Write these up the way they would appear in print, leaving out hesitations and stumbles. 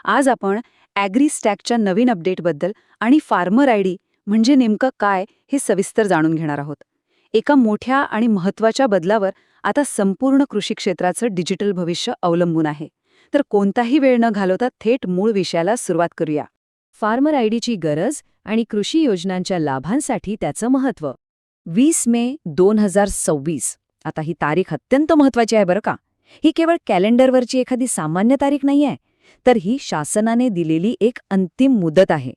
आज आपण ॲग्रीस्टॅकच्या नवीन अपडेटबद्दल आणि फार्मर आयडी म्हणजे नेमकं काय हे सविस्तर जाणून घेणार आहोत. एका मोठ्या आणि महत्त्वाच्या बदलावर आता संपूर्ण कृषी क्षेत्राचं डिजिटल भविष्य अवलंबून आहे. तर कोणताही वेळ न घालवता थेट मूळ विषयाला सुरुवात करूया. फार्मर आयडीची गरज आणि कृषी योजनांच्या लाभांसाठी त्याचं महत्त्व. 20 मे 2026. आता ही तारीख अत्यंत महत्त्वाची आहे बरं का. ही केवळ कॅलेंडरवरची एखादी सामान्य तारीख नाहीये, तर ही शासनाने दिलेली एक अंतिम मुदत आहे.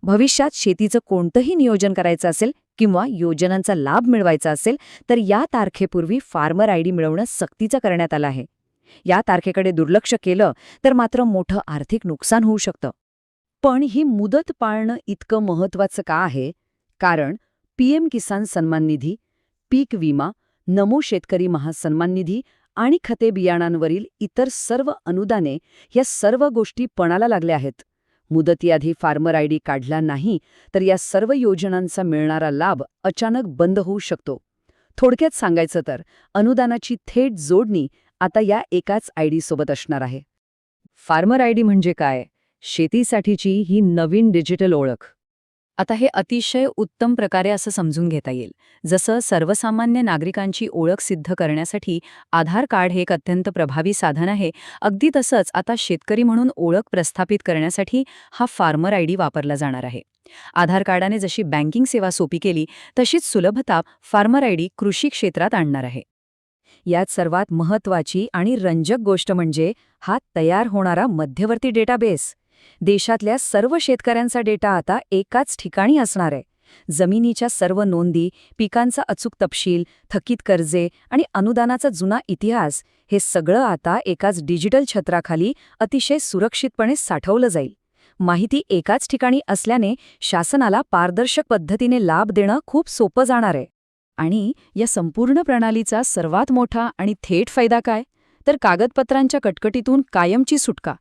भविष्यात शेतीचं कोणतंही नियोजन करायचं असेल किंवा योजनांचा लाभ मिळवायचा असेल तर या तारखेपूर्वी फार्मर आयडी मिळवणं सक्तीचं करण्यात आलं आहे. या तारखेकडे दुर्लक्ष केलं तर मात्र मोठं आर्थिक नुकसान होऊ शकतं. पण ही मुदत पाळणं इतकं महत्त्वाचं का आहे? कारण पीएम किसान सन्मान निधी, पीक विमा, नमो शेतकरी महासन्मान निधी आणि खते बियाणांवरील इतर सर्व अनुदाने या सर्व गोष्टी पणाला लागल्या आहेत. मुदतीआधी फार्मर आयडी काढला नाही तर या सर्व योजनांचा मिळणारा लाभ अचानक बंद होऊ शकतो. थोडक्यात सांगायचं तर अनुदानाची थेट जोडणी आता या एकाच आयडी सोबत असणार आहे. फार्मर आयडी म्हणजे काय? शेतीसाठीची ही नवीन डिजिटल ओळख. आता हे अतिशय उत्तम प्रकारे असं समजून घेता येईल. जसं सर्वसामान्य नागरिकांची ओळख सिद्ध करण्यासाठी आधार कार्ड हे एक अत्यंत प्रभावी साधन आहे, अगदी तसंच आता शेतकरी म्हणून ओळख प्रस्थापित करण्यासाठी हा फार्मर आयडी वापरला जाणार आहे. आधार कार्डाने जशी बँकिंग सेवा सोपी केली तशीच सुलभता फार्मर आयडी कृषी क्षेत्रात आणणार आहे. यात सर्वात महत्त्वाची आणि रंजक गोष्ट म्हणजे हा तयार होणारा मध्यवर्ती डेटाबेस. देशातल्या सर्व शेतकऱ्यांचा डेटा आता एकाच ठिकाणी असणार आहे. जमिनीच्या सर्व नोंदी, पिकांचा अचूक तपशील, थकीत कर्जे आणि अनुदानाचा जुना इतिहास हे सगळं आता एकाच डिजिटल छत्राखाली अतिशय सुरक्षितपणे साठवलं जाईल. माहिती एकाच ठिकाणी असल्याने शासनाला पारदर्शक पद्धतीने लाभ देणं खूप सोपं जाणार आहे. आणि या संपूर्ण प्रणालीचा सर्वात मोठा आणि थेट फायदा काय? तर कागदपत्रांच्या कटकटीतून कायमची सुटका.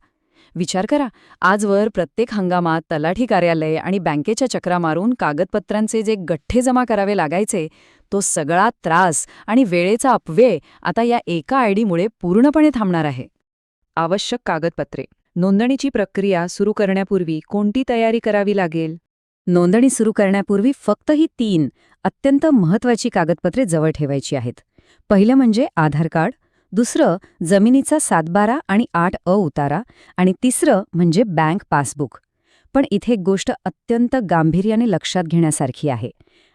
विचार करा, आजवर प्रत्येक हंगामात तलाठी कार्यालय आणि बँकेच्या चक्रा मारून कागदपत्रांचे जे गठ्ठे जमा करावे लागायचे, तो सगळा त्रास आणि वेळेचा अपव्यय आता या एका आयडीमुळे पूर्णपणे थांबणार आहे. आवश्यक कागदपत्रे. नोंदणीची प्रक्रिया सुरू करण्यापूर्वी कोणती तयारी करावी लागेल? नोंदणी सुरू करण्यापूर्वी फक्त ही 3 अत्यंत महत्त्वाची कागदपत्रे जवळ ठेवायची आहेत. पहिलं म्हणजे आधार कार्ड, दुसरं जमिनीचा 7/12 आणि 8A उतारा आणि तिसरं म्हणजे बँक पासबुक. पण इथे एक गोष्ट अत्यंत गांभीर्याने लक्षात घेण्यासारखी आहे.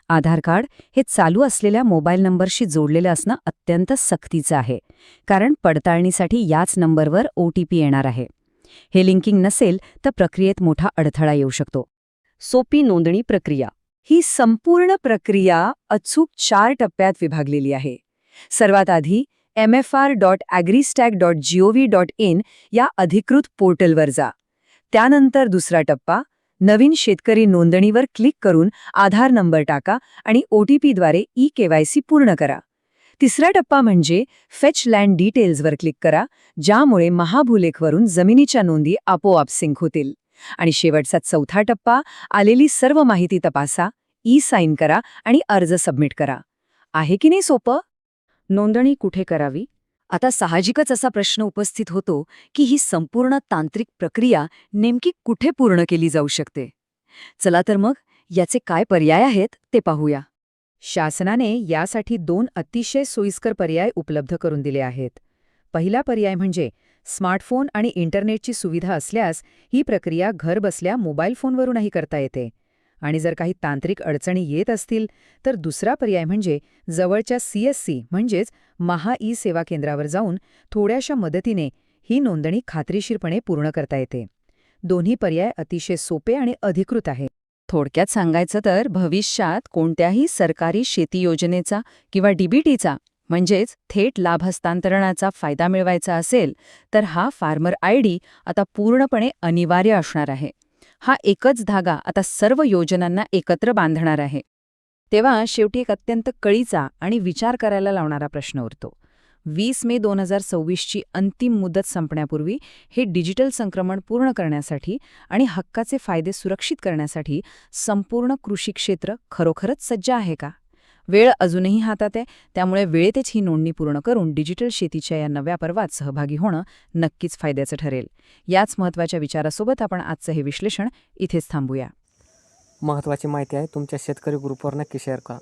आधार कार्ड हे चालू असलेल्या मोबाईल नंबरशी जोडलेलं असणं अत्यंत सक्तीचं आहे, कारण पडताळणीसाठी याच नंबरवर OTP येणार आहे. हे लिंकिंग नसेल तर प्रक्रियेत मोठा अडथळा येऊ शकतो. सोपी नोंदणी प्रक्रिया. ही संपूर्ण प्रक्रिया अचूक 4 टप्प्यात विभागलेली आहे. सर्वात आधी mfr.agristack.gov.in या अधिकृत पोर्टलवर जा. त्यानंतर दुसरा टप्पा, नवीन शेतकरी नोंदणीवर क्लिक करून आधार नंबर टाका आणि OTPद्वारे eKYC पूर्ण करा. तिसरा टप्पा म्हणजे फेच लँड डिटेल्सवर क्लिक करा, ज्यामुळे महाभूलेखवरून जमिनीच्या नोंदी आपोआप सिंक होतील. आणि शेवटचा चौथा टप्पा, आलेली सर्व माहिती तपासा, साइन करा आणि अर्ज सबमिट करा. आहे की नाही सोपं? नोंदणी कुठे करावी? आता साहजिकच असा प्रश्न उपस्थित होतो की ही संपूर्ण तांत्रिक प्रक्रिया नेमकी कुठे पूर्ण केली जाऊ शकते. चला तर मग याचे काय पर्याय आहेत ते पाहूया. शासनाने यासाठी 2 अतिशय सोयीस्कर पर्याय उपलब्ध करून दिले आहेत. पहिला पर्याय म्हणजे स्मार्टफोन आणि इंटरनेटची सुविधा असल्यास ही प्रक्रिया घरबसल्या मोबाईल फोनवरूनही करता येते. आणि जर काही तांत्रिक अडचणी येत असतील तर दुसरा पर्याय म्हणजे जवळच्या CSC म्हणजेच महा सेवा केंद्रावर जाऊन थोड्याशा मदतीने ही नोंदणी खात्रीशीरपणे पूर्ण करता येते. दोन्ही पर्याय अतिशय सोपे आणि अधिकृत आहेत. थोडक्यात सांगायचं तर भविष्यात कोणत्याही सरकारी शेती योजनेचा किंवा DBTचा म्हणजेच थेट लाभ हस्तांतरणाचा फायदा मिळवायचा असेल तर हा फार्मर आयडी आता पूर्णपणे अनिवार्य असणार आहे. हा एकच धागा आता सर्व योजनांना एकत्र बांधणार आहे. तेव्हा शेवटी एक अत्यंत कळीचा आणि विचार करायला लावणारा प्रश्न उरतो. 20 मे 2026ची अंतिम मुदत संपण्यापूर्वी हे डिजिटल संक्रमण पूर्ण करण्यासाठी आणि हक्काचे फायदे सुरक्षित करण्यासाठी संपूर्ण कृषी क्षेत्र खरोखरच सज्ज आहे का? वेळ अजूनही हातात आहे, त्यामुळे वेळेतच ही नोंदणी पूर्ण करून डिजिटल शेतीच्या या नव्या पर्वात सहभागी होणं नक्कीच फायद्याचं ठरेल. याच महत्त्वाच्या विचारासोबत आपण आजचं हे विश्लेषण इथेच थांबूया. महत्त्वाची माहिती आहे. तुमच्या शेतकरी ग्रुपवर नक्की शेअर करा.